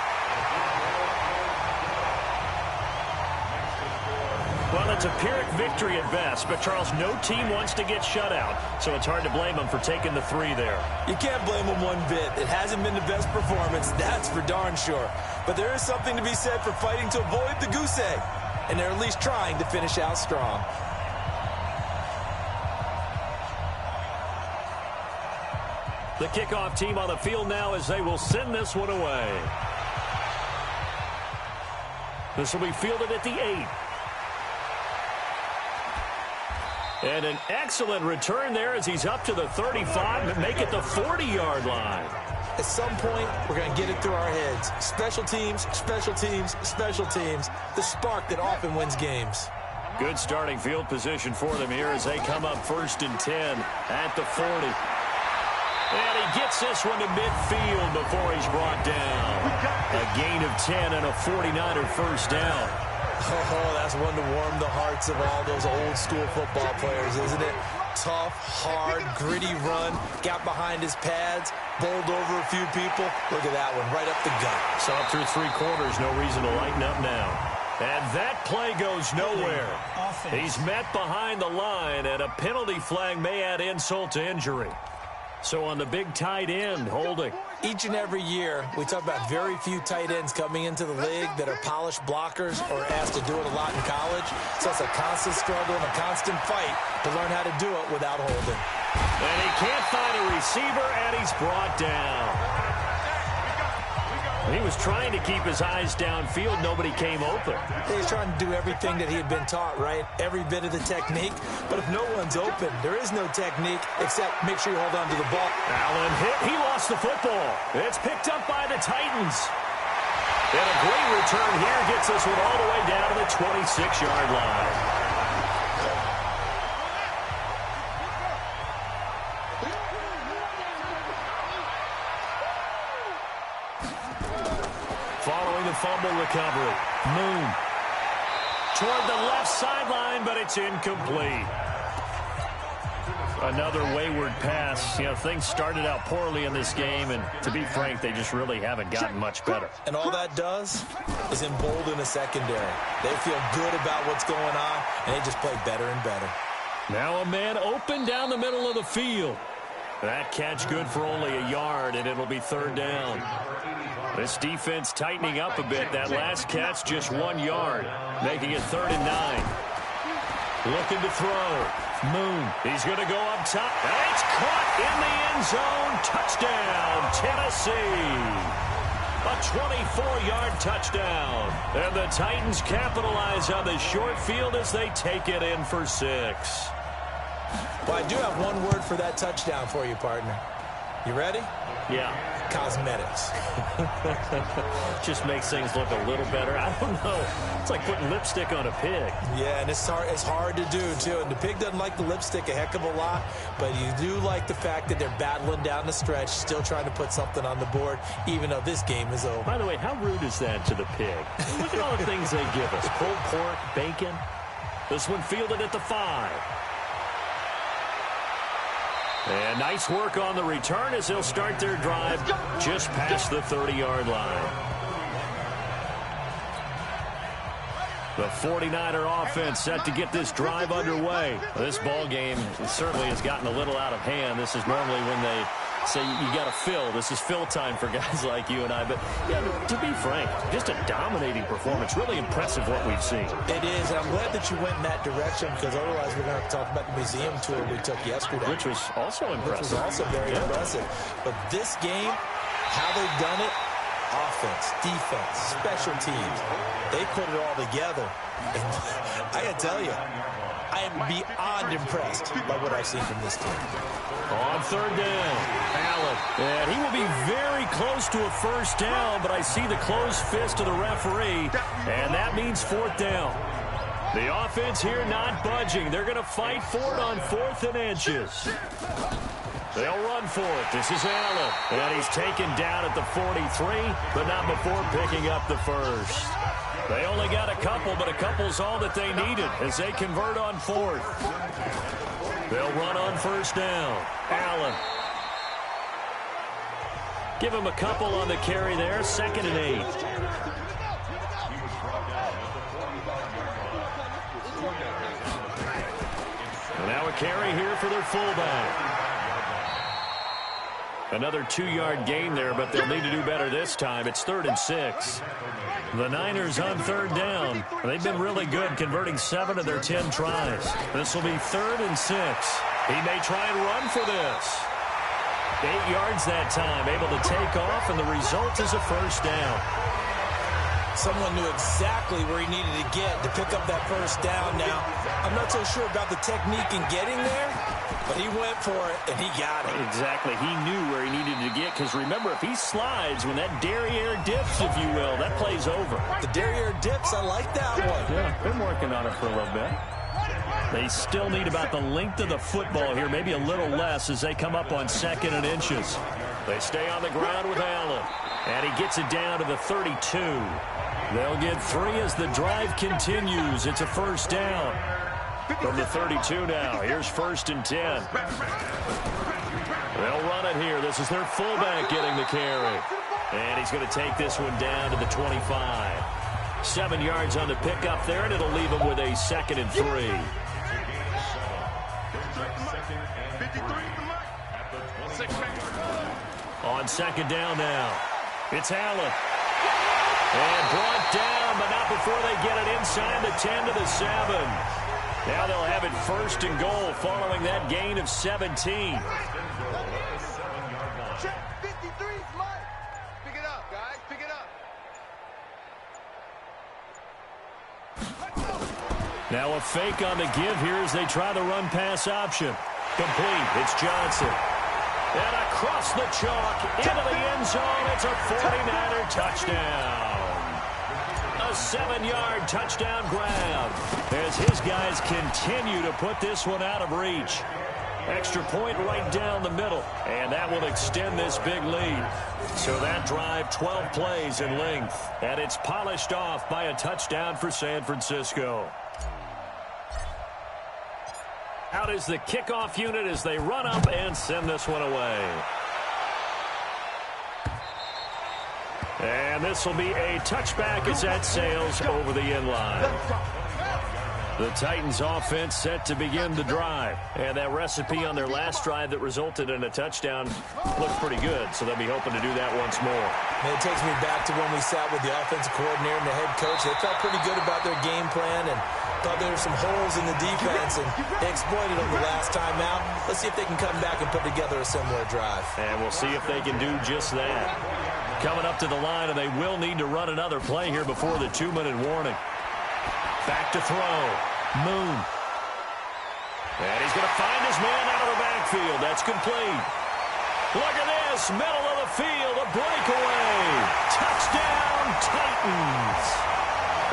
Well, it's a Pyrrhic victory at best, but Charles, no team wants to get shut out, so it's hard to blame them for taking the 3 there. You can't blame them one bit. It hasn't been the best performance, that's for darn sure. But there is something to be said for fighting to avoid the goose egg, and they're at least trying to finish out strong. The kickoff team on the field now as they will send this one away. This will be fielded at the 8. And an excellent return there as he's up to the 35 and make it the 40-yard line. At some point, we're going to get it through our heads. Special teams, special teams, special teams. The spark that often wins games. Good starting field position for them here as they come up 1st and 10 at the 40. And he gets this one to midfield before he's brought down. A gain of 10 and a 49er 1st down. Oh, that's one to warm the hearts of all those old school football players, isn't it? Tough, hard, gritty run, got behind his pads, bowled over a few people. Look at that one, right up the gut. So up through 3 quarters, no reason to lighten up now. And that play goes nowhere. He's met behind the line, and a penalty flag may add insult to injury. So on the big tight end, holding. Each and every year, we talk about very few tight ends coming into the league that are polished blockers or asked to do it a lot in college. So it's a constant struggle and a constant fight to learn how to do it without holding. And he can't find a receiver, and he's brought down. He was trying to keep his eyes downfield. Nobody came open. He's trying to do everything that he had been taught, right? Every bit of the technique. But if no one's open, there is no technique except make sure you hold on to the ball. Allen hit. He lost the football. It's picked up by the Titans. And a great return here gets this one all the way down to the 26-yard line. Following the fumble recovery, Moon toward the left sideline, but it's incomplete. Another wayward pass. You know, things started out poorly in this game, and to be frank, they just really haven't gotten much better. And all that does is embolden the secondary. They feel good about what's going on, and they just play better and better. Now a man open down the middle of the field. That catch good for only a yard, and it'll be third down. This defense tightening up a bit. That last catch just 1 yard, making it 3rd and 9. Looking to throw. Moon, he's going to go up top. And it's caught in the end zone. Touchdown, Tennessee. A 24-yard touchdown. And the Titans capitalize on the short field as they take it in for 6. Well, I do have one word for that touchdown for you, partner. You ready? Yeah. Cosmetics. Just makes things look a little better. I don't know. It's like putting lipstick on a pig. Yeah, and it's hard to do, too. And the pig doesn't like the lipstick a heck of a lot, but you do like the fact that they're battling down the stretch, still trying to put something on the board, even though this game is over. By the way, how rude is that to the pig? Look at all the things they give us. Pulled pork, bacon. This one fielded at the 5. And nice work on the return as they'll start their drive just past the 30-yard line. The 49er offense set to get this drive underway. This ball game certainly has gotten a little out of hand. This is normally when they say you got to fill. This is fill time for guys like you and I. But, yeah, to be frank, just a dominating performance. Really impressive what we've seen. It is, and I'm glad that you went in that direction because otherwise we're going to have to talk about the museum tour we took yesterday. Which was also impressive. Which was also very impressive. But this game, how they've done it, offense, defense, special teams, they put it all together. And I got to tell you, I am beyond impressed by what I've seen from this team. On 3rd down, Allen. And he will be very close to a first down, but I see the closed fist of the referee, and that means 4th down. The offense here not budging. They're going to fight for it on 4th and inches. They'll run for it. This is Allen. And he's taken down at the 43, but not before picking up the first. They only got a couple, but a couple's all that they needed as they convert on 4th. They'll run on 1st down. Allen. Give him a couple on the carry there. 2nd and 8. And now a carry here for their fullback. Another 2-yard gain there, but they'll need to do better this time. It's 3rd and 6. The Niners on 3rd down. They've been really good, converting 7 of their 10 tries. This will be 3rd and 6. He may try and run for this. 8 yards that time, able to take off, and the result is a first down. Someone knew exactly where he needed to get to pick up that first down. Now, I'm not so sure about the technique in getting there, but he went for it, and he got it. Exactly. He knew where he needed to get, because remember, if he slides, when that derriere dips, if you will, that play's over. The derriere dips, I like that one. Yeah, been working on it for a little bit. They still need about the length of the football here, maybe a little less as they come up on 2nd and inches. They stay on the ground with Allen, and he gets it down to the 32. They'll get 3 as the drive continues. It's a first down. From the 32 now, here's 1st and 10. They'll run it here. This is their fullback getting the carry. And he's going to take this one down to the 25. 7 yards on the pickup there, and it'll leave him with a 2nd and 3. On 2nd down now, it's Allen. And brought down, but not before they get it inside the 10 to the 7. Now they'll have it 1st and goal following that gain of 17. Check 53's Mike. Pick it up, guys. Pick it up. Now a fake on the give here as they try the run-pass option. Complete. It's Johnson. And across the chalk into the end zone. It's a 49er touchdown. A 7-yard touchdown grab as his guys continue to put this one out of reach. Extra point right down the middle, and that will extend this big lead. So that drive, 12 plays in length, and it's polished off by a touchdown for San Francisco. Out is the kickoff unit as they run up and send this one away. And this will be a touchback as that sails over the end line. The Titans offense set to begin the drive. And that recipe on their last drive that resulted in a touchdown looked pretty good. So they'll be hoping to do that once more. It takes me back to when we sat with the offensive coordinator and the head coach. They felt pretty good about their game plan and thought there were some holes in the defense, and they exploited them the last time out. Let's see if they can come back and put together a similar drive. And we'll see if they can do just that. Coming up to the line, and they will need to run another play here before the 2-minute warning. Back to throw. Moon. And he's going to find his man out of the backfield. That's complete. Look at this. Middle of the field. A breakaway. Touchdown, Titans.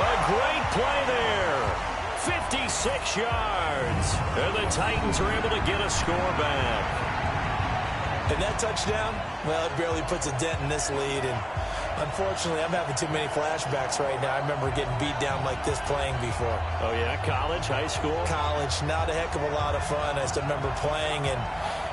A great play there. 56 yards. And the Titans are able to get a score back. And that touchdown, well, it barely puts a dent in this lead. And unfortunately, I'm having too many flashbacks right now. I remember getting beat down like this playing before. Oh, yeah? College, high school? College. Not a heck of a lot of fun. I still remember playing and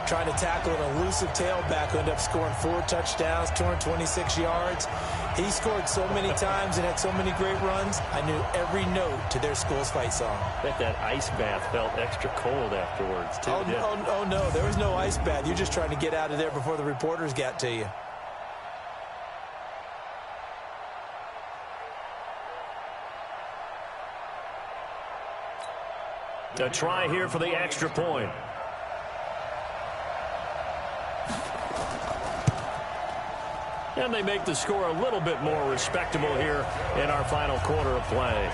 trying to tackle an elusive tailback who ended up scoring 4 touchdowns, 226 yards. He scored so many times and had so many great runs, I knew every note to their school's fight song. I bet that ice bath felt extra cold afterwards, too. Oh, no, there was no ice bath. You're just trying to get out of there before the reporters got to you. A try here for the extra point. And they make the score a little bit more respectable here in our final quarter of play.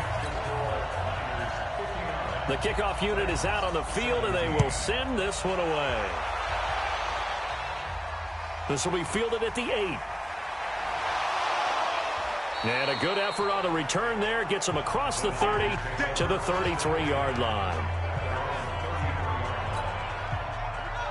The kickoff unit is out on the field, and they will send this one away. This will be fielded at the 8. And a good effort on the return there. Gets them across the 30 to the 33-yard line.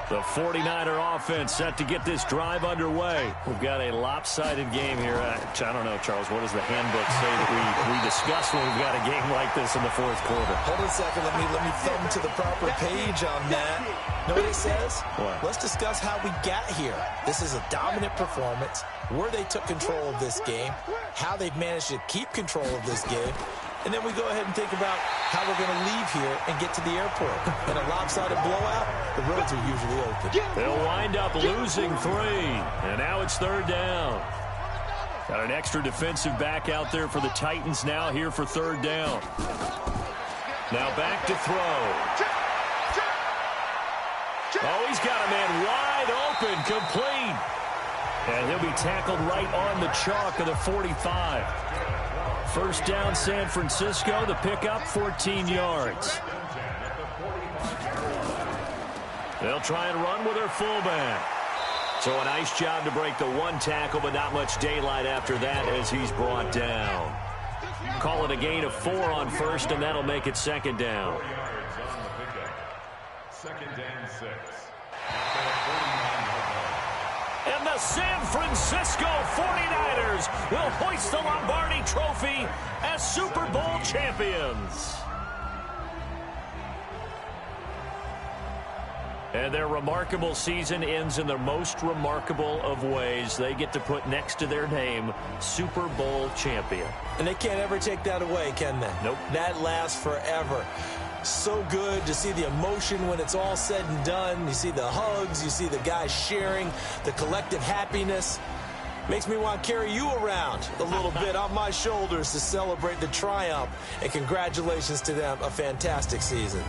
The 49er offense set to get this drive underway. We've got a lopsided game here. I don't know, Charles, what does the handbook say that we discuss when we've got a game like this in the fourth quarter? Hold on a second. Let me thumb to the proper page on that. Know what it says? What? Let's discuss how we got here. This is a dominant performance, where they took control of this game, how they've managed to keep control of this game, and then we go ahead and think about how we're going to leave here and get to the airport. In a lopsided blowout, the roads are usually open. They'll wind up losing 3, and now it's 3rd down. Got an extra defensive back out there for the Titans now here for 3rd down. Now back to throw. Oh, he's got a man wide open, complete. And he'll be tackled right on the chalk of the 45. 1st down, San Francisco. The pickup, 14 yards. They'll try and run with their fullback. So a nice job to break the 1 tackle, but not much daylight after that as he's brought down. Call it a gain of 4 on 1st, and that'll make it 2nd down. 2nd and 6. And the San Francisco 49ers will hoist the Lombardi Trophy as Super Bowl champions. And their remarkable season ends in the most remarkable of ways. They get to put next to their name, Super Bowl champion. And they can't ever take that away, can they? Nope. That lasts forever. So good to see the emotion when it's all said and done. You see the hugs, you see the guys sharing, the collective happiness. Makes me want to carry you around a little bit on my shoulders to celebrate the triumph. And congratulations to them, a fantastic season.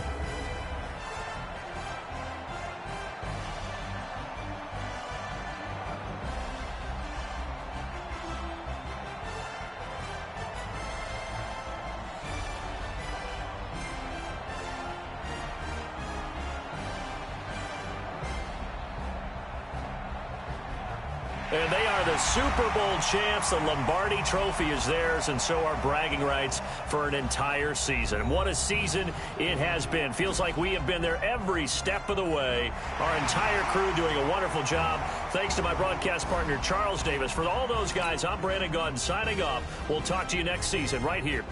And they are the Super Bowl champs. The Lombardi Trophy is theirs, and so are bragging rights for an entire season. And what a season it has been. Feels like we have been there every step of the way. Our entire crew doing a wonderful job. Thanks to my broadcast partner, Charles Davis. For all those guys, I'm Brandon Gunn signing off. We'll talk to you next season right here